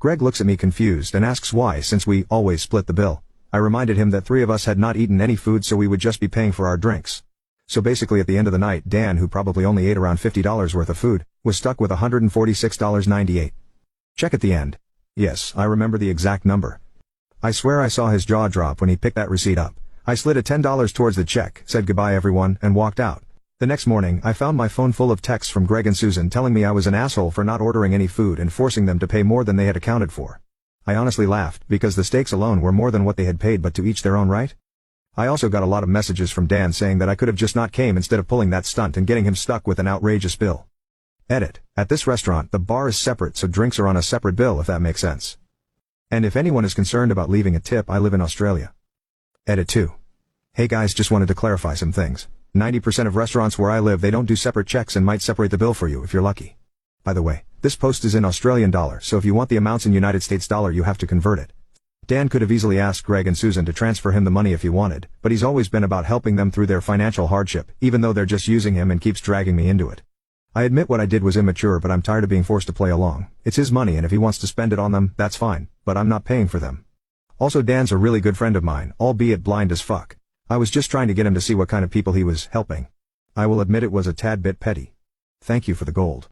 Greg looks at me confused and asks why since we always split the bill. I reminded him that three of us had not eaten any food so we would just be paying for our drinks. So basically at the end of the night Dan, who probably only ate around $50 worth of food, was stuck with $146.98. Check at the end. Yes, I remember the exact number. I swear I saw his jaw drop when he picked that receipt up. I slid a $10 towards the check, said goodbye everyone, and walked out. The next morning I found my phone full of texts from Greg and Susan telling me I was an asshole for not ordering any food and forcing them to pay more than they had accounted for. I honestly laughed because the steaks alone were more than what they had paid, but to each their own, right? I also got a lot of messages from Dan saying that I could have just not came instead of pulling that stunt and getting him stuck with an outrageous bill. Edit. At this restaurant the bar is separate so drinks are on a separate bill, if that makes sense. And if anyone is concerned about leaving a tip, I live in Australia. Edit 2. Hey guys, just wanted to clarify some things. 90% of restaurants where I live they don't do separate checks and might separate the bill for you if you're lucky. By the way, this post is in Australian dollar, so if you want the amounts in United States dollar you have to convert it. Dan could have easily asked Greg and Susan to transfer him the money if he wanted, but he's always been about helping them through their financial hardship, even though they're just using him and keeps dragging me into it. I admit what I did was immature, but I'm tired of being forced to play along. It's his money and if he wants to spend it on them, that's fine, but I'm not paying for them. Also Dan's a really good friend of mine, albeit blind as fuck. I was just trying to get him to see what kind of people he was helping. I will admit it was a tad bit petty. Thank you for the gold.